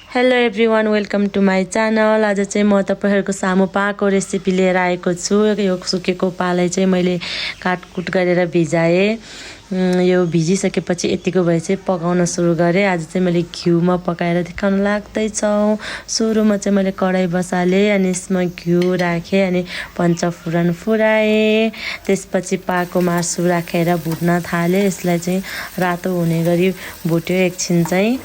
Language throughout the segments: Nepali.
Hello everyone, welcome to my channel. आज चाहिँ म तपाईँहरूको सामु पाको रेसिपी लिएर आएको छु। यो सुकेको पालाई चाहिँ मैले काटकुट गरेर भिजाएँ। यो भिजिसकेपछि यतिको भए चाहिँ पकाउन सुरु गरेँ। आज चाहिँ मैले घिउमा पकाएर देखाउन लाग्दैछ। सुरुमा चाहिँ मैले कराई बसालेँ अनि यसमा घिउ राखेँ अनि पञ्चफुरन फुराएँ। त्यसपछि पाको मासु राखेर भुट्न थालेँ। यसलाई चाहिँ रातो हुने गरी भुट्यो एकछिन चाहिँ।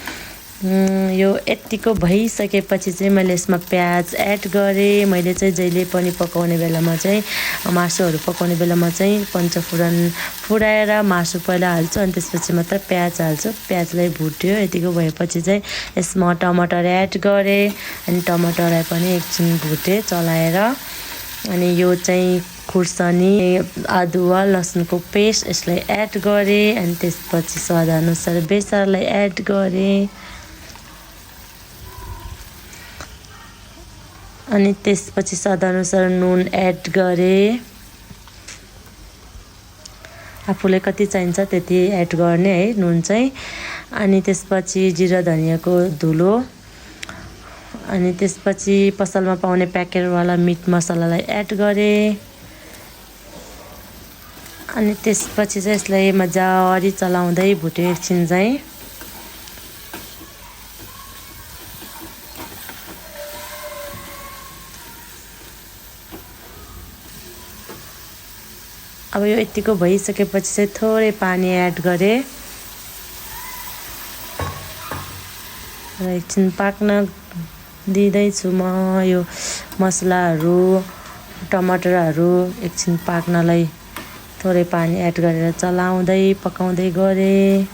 यो यतिको भइसकेपछि चाहिँ मैले यसमा प्याज एड गरेँ। मैले चाहिँ जहिले पनि पकाउने बेलामा चाहिँ मासुहरू पकाउने बेलामा चाहिँ पञ्चफुरन फुराएर मासु पहिला हाल्छु अनि त्यसपछि मात्र प्याज हाल्छु। प्याजलाई भुट्यो। यतिको भएपछि चाहिँ यसमा टमाटर एड गरेँ अनि टमाटरलाई पनि एकछिन भुटेँ चलाएर। अनि यो चाहिँ खुर्सानी, अदुवा, लसुनको पेस्ट यसलाई एड गरेँ अनि त्यसपछि स्वादअनुसार बेसारलाई एड गरेँ। अनि त्यसपछि स्वादअनुसार नुन एड गरेँ। आफूलाई कति चाहिन्छ त्यति एड गर्ने है नुन चाहिँ। अनि त्यसपछि जिरा धनियाको धुलो अनि त्यसपछि पसलमा पाउने प्याकेटवाला मिट मसलालाई एड गरेँ। अनि त्यसपछि चाहिँ यसलाई मजाले चलाउँदै भुट्यो एकछिन चाहिँ। अब यो यतिको भइसकेपछि चाहिँ थोरै पानी एड गरेँ र एकछिन पाक्न दिँदैछु म। यो मसलाहरू टमाटरहरू एकछिन पाक्नलाई थोरै पानी एड गरेर चलाउँदै पकाउँदै गरेँ।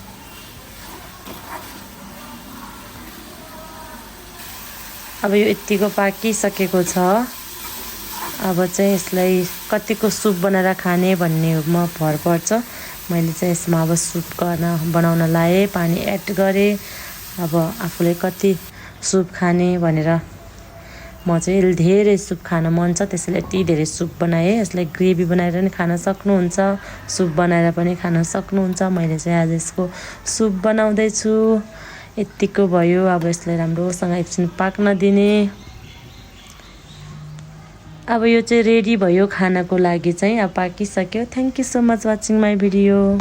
अब यो यतिको पाकिसकेको छ। अब चाहिँ यसलाई कतिको सुप बनाएर खाने भन्नेमा भर पर्छ। मैले चाहिँ यसमा अब सुप बनाउन लाएँ, पानी एड गरेँ। अब आफूले कति सुप खाने भनेर म चाहिँ धेरै सुप खान मन छ त्यसैले यति धेरै सुप बनाएँ। यसलाई ग्रेभी बनाएर पनि खान सक्नुहुन्छ, सुप बनाएर पनि खान सक्नुहुन्छ। मैले चाहिँ आज यसको सुप बनाउँदैछु। यतिको भयो। अब यसलाई राम्रोसँग एकछिन पाक्न दिने। अब यो चाहिँ रेडी भयो खानको लागि चाहिँ। अब पाकिसक्यो। Thank you so much watching my video.